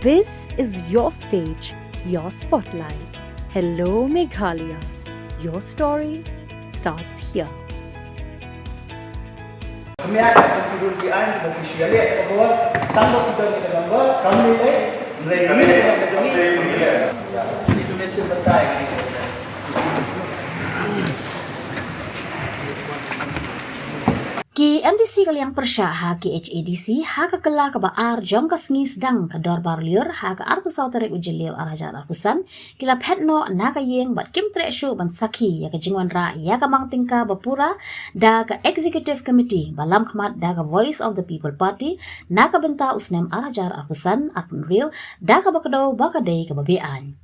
This is your stage, your spotlight. Hello, Meghalaya. Your story starts here. Kami akan kerugian bagi syariat bahwa tanpa kita di dalam kami Indonesia betai ini. Ki MDC kaliang persya ha ki HADC ha ka kela ka baar jom ka sengi sedang ka dorbar liur ha ka arpu sautere ujeliu arajar arpusan kila petno na ka yeng bat kim tre shu ban saki ya ka jingwan ra ya ka mang tingka bapura da ka executive committee balam khmat da ka voice of the people party na ka benta usnem arajar arpusan arpun riu da ka bakado bakadei ka babean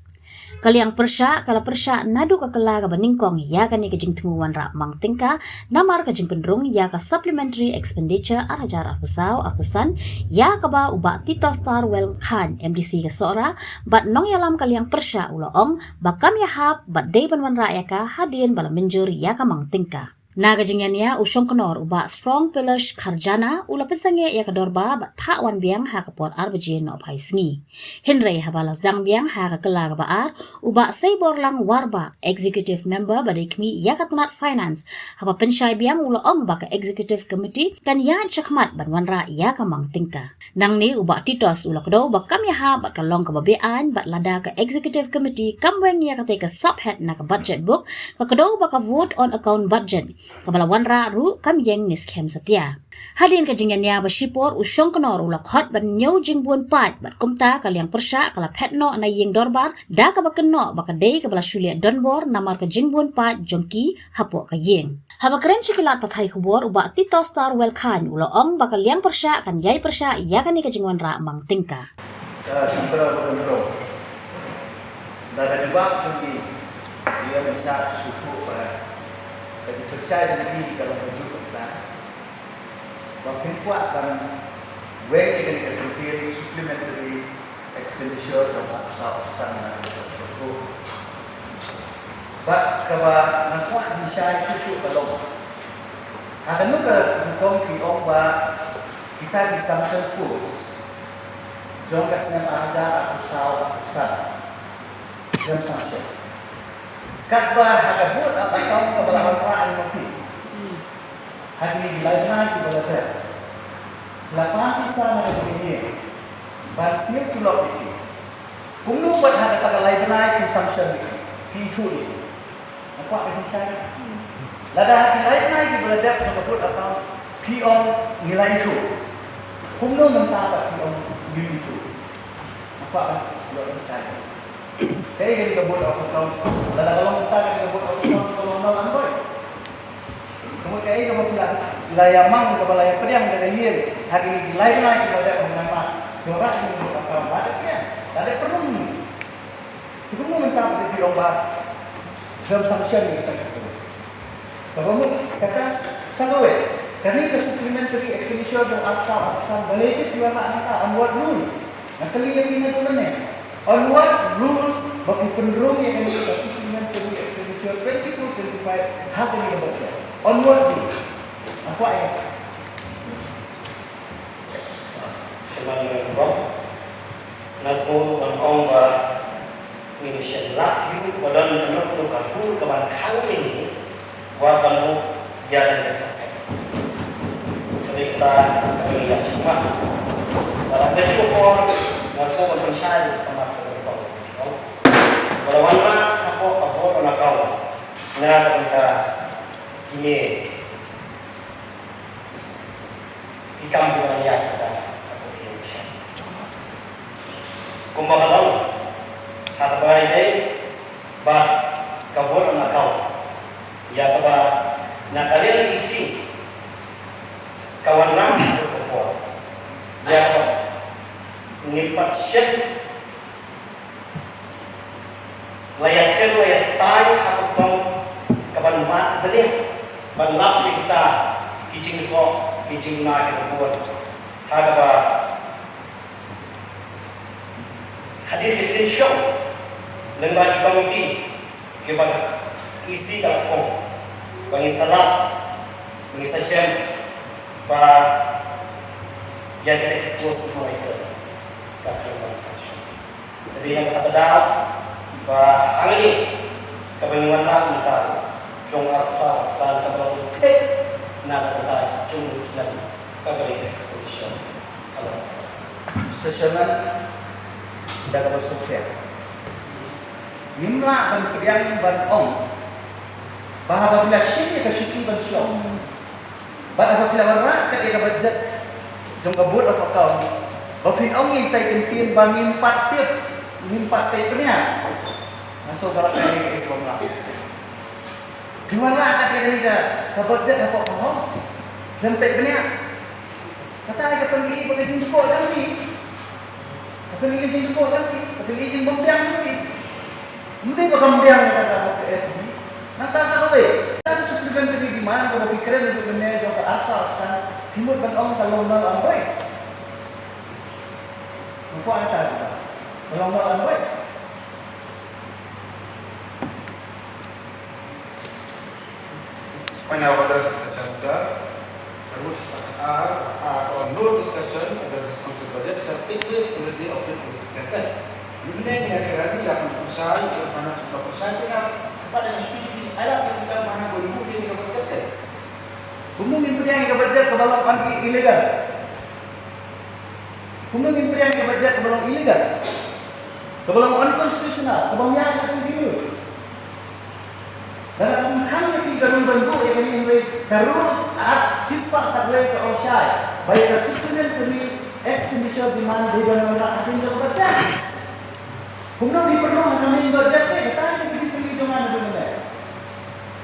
kaliang persya kala persya nadu ka kela ka baningkong ya ka ni ka jing tumuan ra mang tingka namar ka jing pendrung ya ka supplementary expenditure arajar arpusau arpusan ya ka ba uba Tito Star Well Khan MDC ka sora bat nong yalam kaliang persya ulo ong bakam ya hap bat day banwan ra ya ka hadien bala menjur ya ka mang tingka naga jingyan ya usong kenor uba strong pillars kharjana ula pensangye ya kadorba bat tha wan biang ha kapor arbje no pai sngi hinre ha balas dang biang ha ka kala ka baar uba seibor lang warba executive member badikmi ya katnat finance ha pensyai biang ula om ba ka executive committee kan ya chakmat ban wan ra ya ka mang tingka nang ni uba titos ula kdo ba kam ya ha bat kalong ka babean bat lada ka executive committee kamwen ya ka take subhead na ka budget book ka kdo ba ka vote on account budget kabalawan ra ru kam yeng nis kem satya hadin ka jingyan ya basipor usong kenor ulak hot ban nyau jingbuan pat bat kumta kaliang persya kala petno na yeng dorbar da ka bakeno bakadei ka bala syulia donbor namar ka jingbuan pat jongki hapo ka yeng haba keren sikilat pathai kubor uba Tito Star Well Khan ulo ong bakal liang persya kan yai persya ya kan ni ka jingwan ra mang tingka Santara betul. Dan juga tinggi dia bisa suku jadi percaya diri dalam wujud besar. Waktu kuat dan when ini kemudian supplementary expenditure dan usaha dan sesuatu. But kalau nak bisa cukup kalau ada juga hukum kiong kita di sanction course. Jom kasih ada usaha jom sanction. Kakba hakabut apa tahu kebelah orang mati. Hari ini lainnya di belajar. Lapan kisah mana begini. Bansil tulok ini. Kumlu buat ada tak lainnya consumption ini. Itu ini. Apa yang saya? Lada hari lainnya di belajar sebut atau pion nilai itu. Kumlu mentah pion nilai itu. Apa yang saya? Kaya kita buat apa kau? Lada kalau kita buat apa kau kalau nak boy. Kemudian kamu bilang layamang ke balaya pedang dari yen hari ini lain kita ada menama dorak ini apa baliknya. Ada perlu. Itu mau minta di lomba dalam sanction kita. Kalau kata sanggawe, karena itu supplementary expenditure dan apa balik itu juga nak ambuat dulu. Nak lihat ini tu mana? Onward rule bagi penderung yang ada supplementary expenditure 24-25 hak ini berbeza. Onward rule. Apa ya? Sebenarnya Rob Nasul dan Ongba Indonesia lah itu badan menurut kamu keban hal ini wabanu yang disampaikan. Jadi kita lihat cuma dalam cukup Nasul dan Pensyai Walaupun apa nakal, nak kita ini hikam dengan yang kita kumpulan lalu, hak bayi bah kabur nakal, ya kaba nakalnya isi kawan nam kumpulan, ya ngipat shen layak tay atau bang kapan mat beli banlap kita kijing na kita buat hagaba hadir essential lembaga komiti kepada isi kalkong bagi salat bagi session yang kita buat mereka dalam transaksi Jadi yang kata pedal, ang ini kebanyakan kita jong arsa kalau tek nak kita jong Islam kagak exposition kalau Sesionan dah bersukses. Nimla ban kriang ban ong. Bahawa bila syiki ke syiki ban syong. Bahawa bila warak ke ika budget jong ka board of account. Bapin ong yung tay kentin ban mimpat tay punya. Masuk barak kali ke bangla. Dimana ka kira ka budget apa house. Sampai punya. Kata ay kapag iibag yung ko lagi. Kapag iibag ko lagi. Kapag iibag bambiang lagi. Hindi ko bambiang kata ke SD. Nantasa ko eh. Tapi supligan ka di mana kalau pikiran untuk benar jauh ke asal kan. Timur kan orang kalau nol ambai. Apa ada? Kalau nol ambai. Whenever the rules are or no discussion of the responsible budget shall take place on the day of the presentation. Yunne kira-kira ni akan berusaha untuk mana sudah berusaha dengan pada yang setuju. Ada kita mana boleh move ini ke budget. Kumungin pilihan ke budget ke balong anti ilegal. Kumungin pilihan ke budget ke balong ilegal. Ke balong unconstitutional. Ke balong yang akan diri. Dan ang kanya di garun bantu yang ini garun at sispa taglay ke Oshay. Baik ke supplement kami expenditure demand di garun nak atin ke budget. Kung di perlu kami budget eh, tayo kita dipilih dengan mana.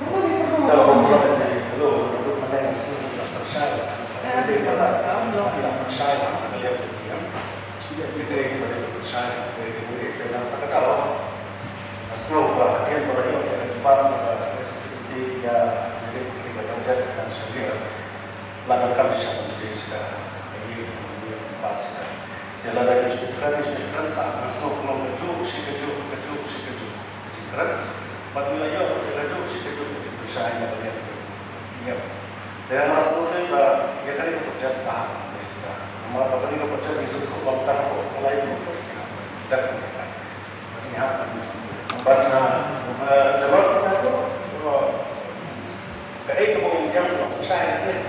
Kung di perlu kami budget. Untuk mana yang sudah percaya. Jadi kalau kamu tidak percaya, kalian diam. Sudah kita kepada percaya, kita dalam tak tahu. Asal yang berada di depan seperti ya, jadi kita kerja dengan sendiri. Lalu kami siapa jadi sekarang ini pasti. Jalan lagi sekarang saat masuk belum kejuk, si kejuk. Sekarang, apabila ya kejuk, si kejuk percaya kalian. Ya. Dan masuk ni ya kan itu kerja tahap sudah. Nomor apa ni kerja di suku tahap mulai itu. Dan ini apa? Karena dalam kita tu keekonomian yang percaya ni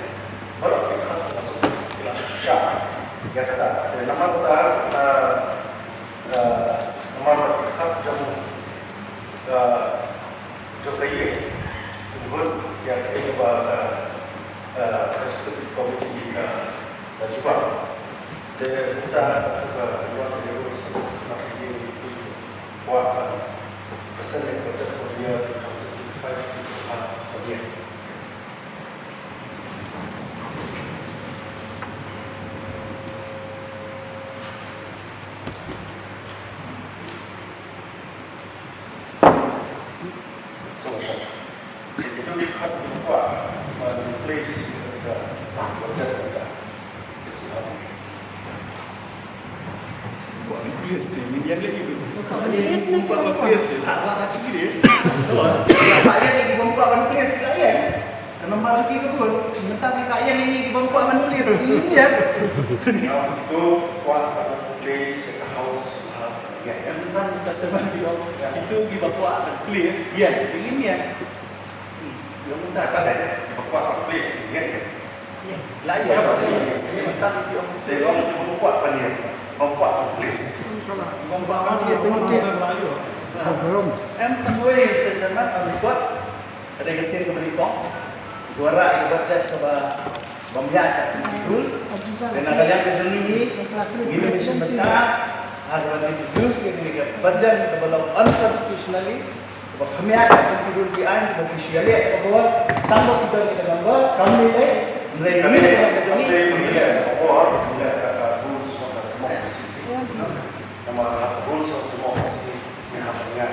baru kita masuk kelas sosial. Ya kata, nama kita nomor kita jauh kaya. Kemudian yang kedua eksekutif komiti dan juga kita juga luar biasa seperti buat pesan yang kerja dia di sekolah dia. Itu dikat buat replace the project kita. Buat replace ni yang lagi tu. Buat replace ni tak lagi dia. Pak yang di bangkuan ban place layan. Kalau masuki ke pun, mentang kak yang ini di bangkuan ban place ini ya. Itu buat replace the house. Ya, yang mentang kita sebab dia itu di bangkuan ban place. Ya, ini ya. Yang mentang kan buat replace ni kan. Ya, layan. Ini mentang dia Tengok buat apa ni? Buat replace. bangkuan ban place itu. Tengwe sejaman kami buat ada kesir ke Belitung. Juara yang berdat ke Bambiak Dul. Dan kalian ke sini ini sebentar ada jus yang dibajar ke belau unconstitutionally. Kami akan tidur di an officially bahwa tambah kita kita gambar kami ni Kami rules of democracy. Nama rules of democracy yang hamnya.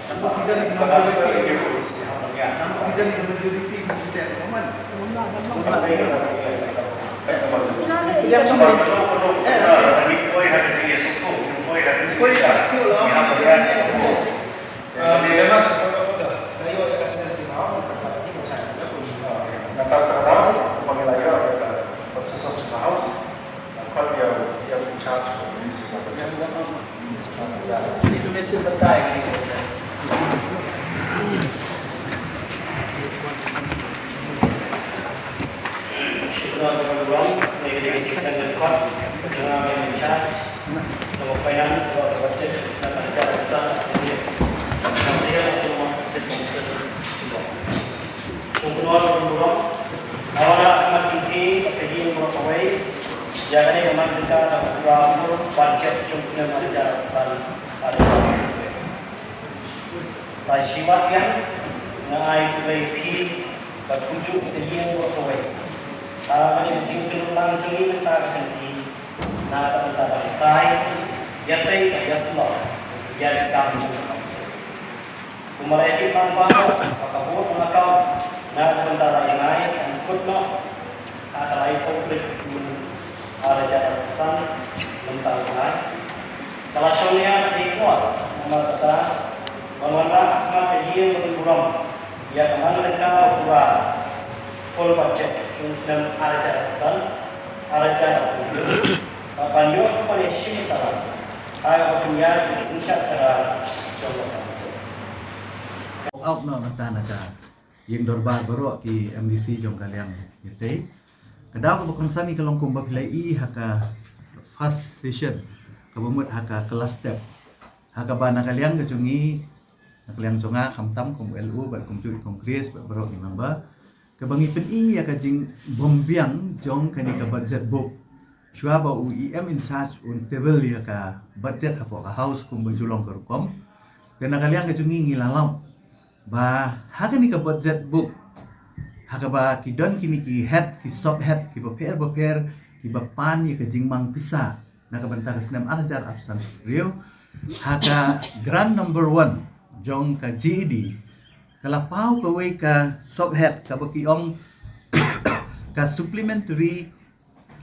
Nampak tidak di rules yang hamnya. nampak tidak di majoriti kita teman. Yang cuma ini koi hati dia suku, koi hati dia. Koi pasti lah. Memang kayu ada kasih mau ini macam nak tahu pengilayan ada proses mau kalau dia charge polisi Indonesia betul ini. Syukur kepada Allah, negeri kita dekat dengan yang charge, kalau finance, kalau budget, kita cara kita ini masih ada masa sebelum Syukur Allah, awalnya amat tinggi, tapi ini berapa jangan yang kita dapat budget cukup dengan cara kita ada. Saya siap yang naik lagi berkunjung ke dia berapa Kami jingkir langsung ini kita ganti, nak kita bantai, jatai jaslo, jadi kami juga kamsi. Kemudian di pangpang, pakabur menakau, nak kita lain, ikut no, ada lain konflik, ada jalan pesan, mental lain. Kalau soalnya dikuat, nama kita, mengenal apa dia berkurang, ya kemana kita kurang. Full budget, cuma ada cara banyak pada sini terang, ayah punya bisnisnya terang, contoh. Out no nata yang dorbar baru ki MDC jom kalian yete. Kadang aku berkonsen ni kalau kumba pilai haka first session, kabumut haka kelas step, haka bana kalian kecungi, kalian conga kamtam kum LU, bat kum cuci kongres, bat baru ni member. Kabangi peni ya kajing bombiang jong kani ka budget book. Shua ba UEM in charge un table ya ka budget apo ka house kum bajulong ka rukom. Kena kalian kajungi ngilalam. Ba hakani ka budget book. Haka ba kidon kini ki head ki sub head ki baper ki bapan ya kajing mang pisa. Naka banta ka senam ajar absan. Rio haka grand number 1 jong ka GED. Kalapau kawai ka subhead ka bakiong ka supplementary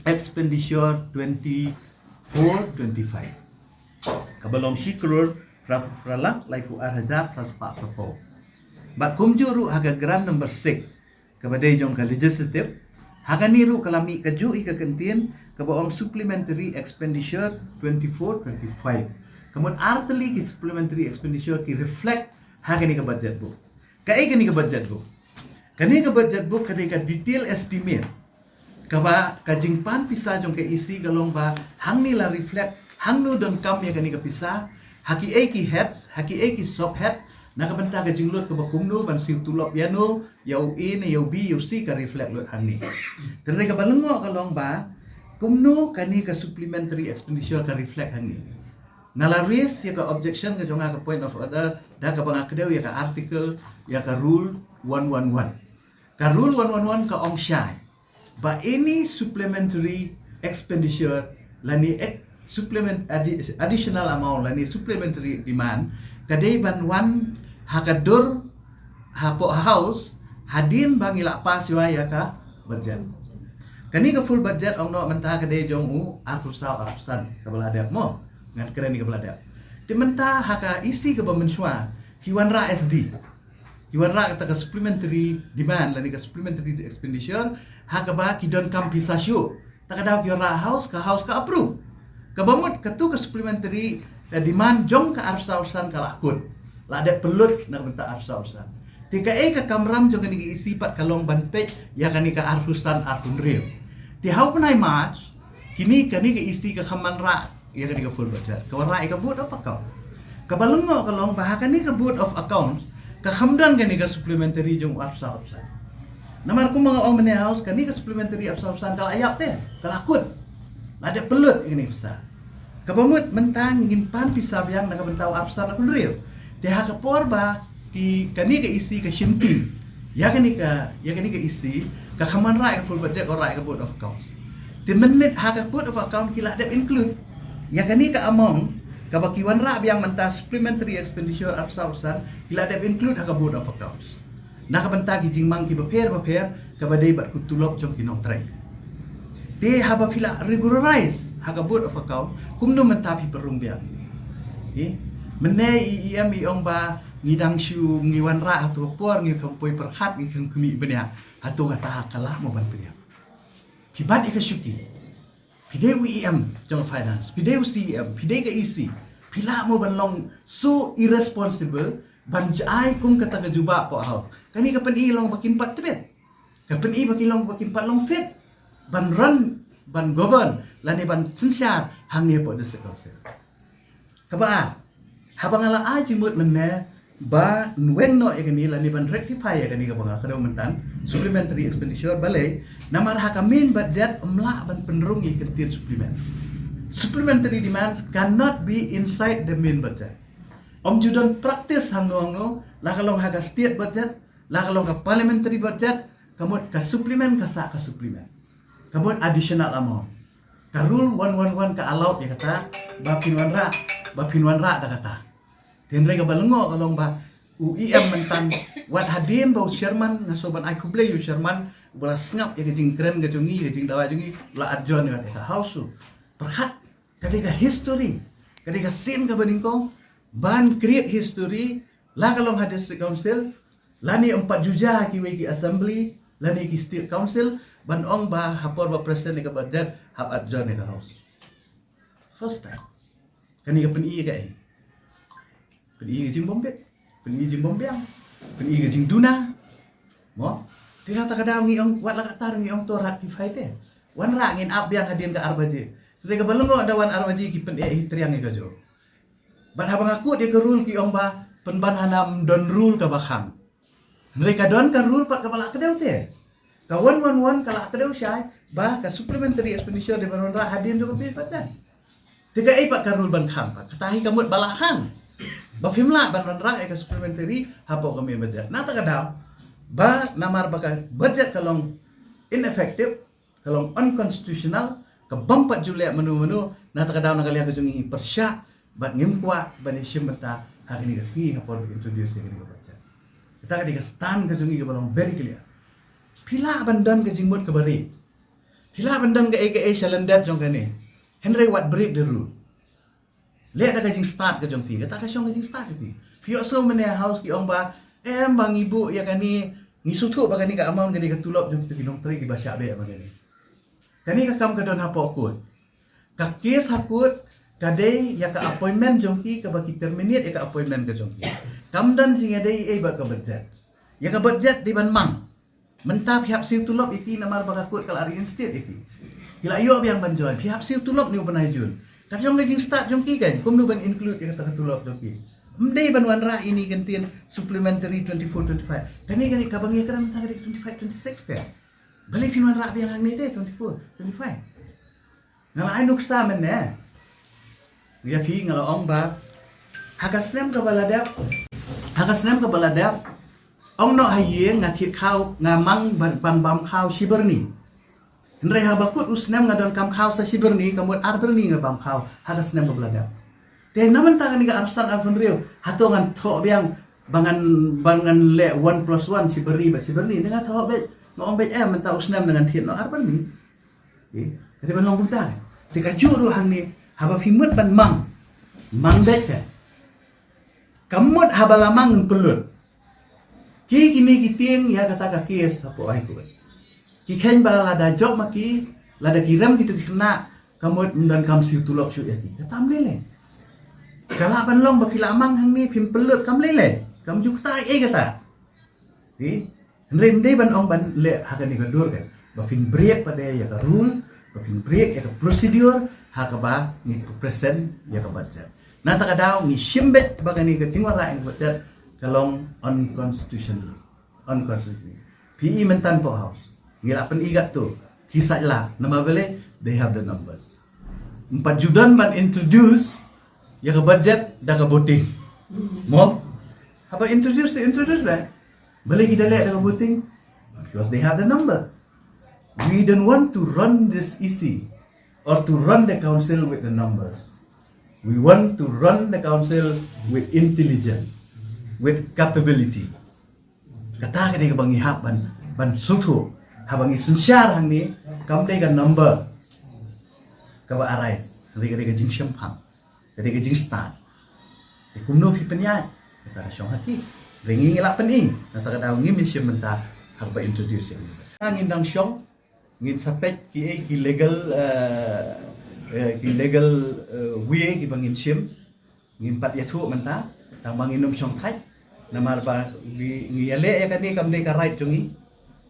expenditure 24-25. Kabalong sikrur pralak laiku arhajar praspa papo. Bat kumjuru haga grand number 6 kabadai jong ka legislative haga niru kalami ka jui ka kentin kabaong supplementary expenditure 24-25. Kamun arteli ki supplementary expenditure ki reflect haga ni ka budget book. Kaya kani ka budget book. Kani ka budget book kani ka detail estimate. Kaba kajing pan pisa jong ka isi galong ba hang nila reflect hang no don kam ya kani ka pisa haki a ki heads haki a ki sub head nakabanta ka jinglot ka bakung no ban siu tulop ya no yau a na yau b yau c ka reflect lot hang ni. Kani ka balengo galong ba kumno kani ka supplementary expenditure ka reflect hang ni. Nalaris ya ka objection ka jonga ka point of order da ka bangakdew ya ka article ya ka rule 111. Ka rule 111 ka ong syai. Ba any supplementary expenditure lani additional amount lani supplementary demand kadai ban wan hakadur hapo house hadin bangila pas ya ka budget. Kani ka full budget ong no mentah kadai jong u aku saw absan kabalada mo ngan keren ni kabalada. Di mentah haka isi ka bamenswa hiwanra SD. Hiwanra kata ka supplementary demand lani ka supplementary expenditure haka ba kidon kam pisasyo. Takadaw hiwanra house ka approve. Kabamut katu ka supplementary demand jong ka arsausan ka lakut. La ada pelut nak benta arsausan. Tika ka kamram jong kani isipat kalong bante ya kani ka arsusan artun real. Ti hau penai match kini kani ka isi ka kamanra ya kani ka full budget. Kawarra ka board of account. Kabalungo kalong bahakan ni ka board of accounts ka hamdan kani ka supplementary jong arsausan. Namar ko mga omne house kani ka supplementary arsausan kala ayap te kalakut. La ada pelut ini besar. Kabamut mentang ingin pan pisab yang nakabentaw arsan akun real. Dia ka porba ki kani ka isi ka shimti. Ya kani ka isi ka kamanra ka full budget or ka board of accounts. Di menit ha ka board of account kila ada include. Ya kani ka amount ka bakiwan ra yang menta supplementary expenditure arsan kila ada include ha ka board of accounts. Nakabenta ki jingmang ki baper ka badai bat kutulop jong kinong tray. Di haba pila regularize haga board of account kumno mentapi perumbiang. Menai IEM iong ba ngidang syu ngiwan ra atau por ngi kampoi perhat ngi kemi benya atau kata kalah mo ban benya. Kibat ika syuki. Pidai IEM jong finance, pidai CEM, pidai ka EC, Pila mo banlong so irresponsible ban jai kum kata ka juba po haw. Kani kapan ilong bakimpat tibet. Kapan bakilong bakimpat long fit. Ban run ban govern lani ban sinsyar hang ni po district council. Kaba habang ala ajimut menne ba when no ekani lani ban rectify ekani ka banga kada mentan supplementary expenditure balai namar haka main budget umla ban penrung ikentir supplementary demands cannot be inside the main budget. Om judon practice hang no la kalong haka state budget la kalong ka parliamentary budget kamut ka supplement ka supplement kamut additional amount ka rule 111 ka allowed ya kata bapinwanra da kata tenre ka balengo kalong ba UIM mentan wat hadin bau Sherman ngasoban ai kuble yu Sherman bola sngap ya kejing keren ke jungi kejing dawa jungi la adjon ya ka house perhat kadika history kadika sin ka beningkong ban create history la kalong ha district council lani 4 juja ki weki assembly lani ki state council ban ong ba hapor ba president ka budget hap adjon ka house first time kani ka peni ka peni jing bombet peni jing bombyang peni jing duna mo tina ta kadang ngi ong wat la tar ngi ong to rectify de wan ra ngin ab yang hadin ka arbaji de ka balungo da wan arbaji ki pen triang ka jo ban habang aku de ka rule ki ong ba penban hanam don rule ka bakhang mereka don ka rule pak ka bala kedau te ka 111 kala kedau syai ba ka supplementary expenditure de ban ra hadin jo ka pi pacan tiga pak ka rule ban khang pak katahi kamut bala khang bapimla ban ra ka supplementary hapo kami budget na ta kadau ba namar baka budget kalong ineffective kalong unconstitutional ka bampat julek menu-menu na ta kadau na kaliya ka jungi persya bat ngimkwa ban isimta hakini ka si hapo introduce ka ni budget kita ka diga stand ka jungi ka balong very clear pila bandan ka jingmut ka bari pila bandan ka aka shalandat jong kani Henry what break the rule lihat ka jing start ka jong ti kata ka syong ka jing start ti pio so mene house ki ong ba bang ibu ya kani ngisutu ba kani ka amount kani ka tulop jong ti kinong tri ki basya be ba kani ka kam ka don hapo akut ka case hakut kadai ya ka appointment jong ti ka ba ki terminate ya ka appointment ka jong ti kam dan sing dai ba ka budget ya ka budget di ban mang mentap pihak siu tulop iki namar bakakut kal ari instate iki kila yo yang banjoy pihak siu tulop ni banajun kadang ngajing start jong ki kan kum nu ban include ya kata tulop jong ki mdei ban wan ra ini gantian supplementary 24 25 kani kabang ya kan ta 25 26 te balik pinwan ra biang ni te 24 25 ngala ai nuksa men ne ya ki ngala ong ba hagasnem ka baladap ong no haye ngathi khau ngamang ban bam khau siberni ndre ha bakut usnem ngadon kam khau sa siberni kamut arberni ngabam khau hagasnem ka baladap te naman ta ni ka arsan afun rio hatongan tho biang bangan le 1+1 siberni dengan tho be ngom be menta usnem dengan thit no arberni kadi ban long kunta te ka juru hang ni haba phimut ban mang be ka kamut habalamang pelut ki kini kiting ya kata ka kes apo ai ko ki khen ba la da job maki la da kiram gitu kena kamut dan kam siu tulok syu ya ki katam lele kala ban long ba pilamang hang ni phim pelut kam lele kam juk ta kata rende ban ong ban le hakan ni gadur kan ba phim break pada ya ka rule ba phim break ya ka procedure ha ka ba ni present ya ka budget na ta ka daw ni shimbet ba ni ka tingwa la ing budget kalong unconstitutional PE mentan po house ngira pen igat tu kisah lah nama bele they have the numbers 4 judan ban introduce ya ka budget da ka voting mo haba introduce ba bele kita lihat da ka voting because they have the number we don't want to run this easy or to run the council with the numbers we want to run the council with intelligence with capability kata ka ni ka bangi hap ban sutu habangi sunsyar hang ni kam dai ka number ka ba arise dai ka jing shampang dai ka jing start te kumno pi penya kata ka syong hati ringi ngila pen ing kata ka daw ngi mission menta hak ba introduce yang ngin dang syong ngin sapet ki legal way ki bangin shim ngimpat ya thu menta tambang inum song thai namar ba ngi ale ya kan ni kam de ka right jungi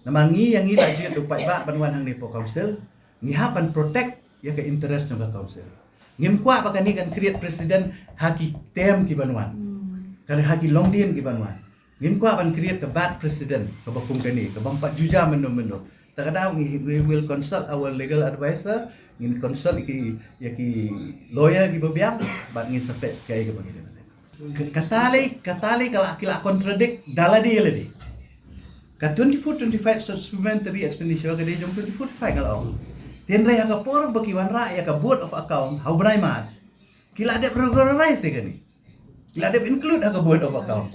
namar ngi yang ngi lai dia dupai ba banwan hang ni po council ngi hapan protect ya ka interest ng council ngim kwa ba kan ni kan create president haki tem ki banwan kan haki longdien ki banwan ngim kwa ban create ka bad president ka bakum kan ni ka bampat juja meno takada we will consult our legal advisor ngin consult ki lawyer ki babiang bat ngin sepet kay ka bagay katali kala contradict daladi ladi ka 24-25 supplementary expenditure ka de jom 24-25 kalau ten ray ka por baki wan ra ya ka board of account how brai mat kila de regularize ka ni kila de include ka board of account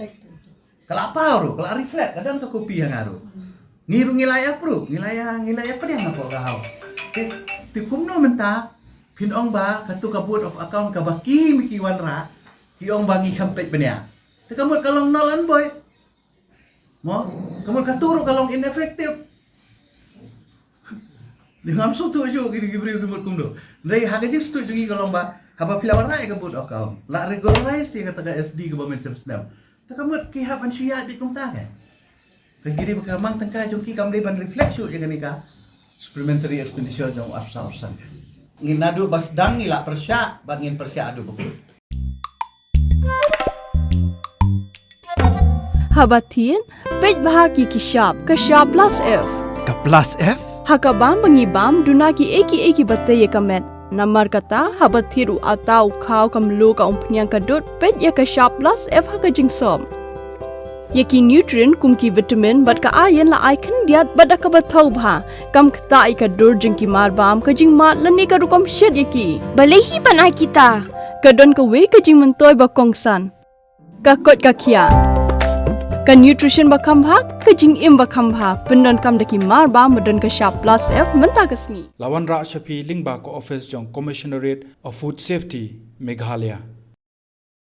kala apa ro kala reflect kadang ka kopi yang aru ngiru ngilaya approve ngilaya pa dia ngapo ka haw ti kumno menta pinong ba katu ka board of account ka baki mikiwan ra kiong bangi kampet benya te kamot kalong nolan boy mo kamot katuro kalong ineffective Dengan suatu jo gini gibri gimut kumdo ndai hagaji stu jugi kalong ba haba pilawan ra ka board of account la regularize ka taga SD ka bamen sebsnam te kamot ki hapan suya di kum ta ka kagiri bakamang tangka jongki kam ban reflect syu yang ka supplementary expenditure jong afsa-afsan nginadu basdang ngila persya bangin persya adu betul Habatin, pej bahagi kishap plus F. Ka plus F? Hakabam bangibam dunaki eki batay kamet. Namar kata habatiru atau kau kamlu ka umpnyang kadut pej ya kishap plus F hakajing som. Yaki nutrient kumki vitamin bat ka ayan la icon diat bada ka batau bha kam kata ika dur jingki marbam kajing mat lani ka rukom shed yaki. Balehi banai kita. Kadon ka we kajing mentoy bakongsan. Kakot kakia. Ka nutrition bakam bha kajing im bakam bha pendon kam daki marba medon ka sharp plus F menta kasni. Lawan Ra Shafi Lingba ko office jong Commissionerate of Food Safety Meghalaya.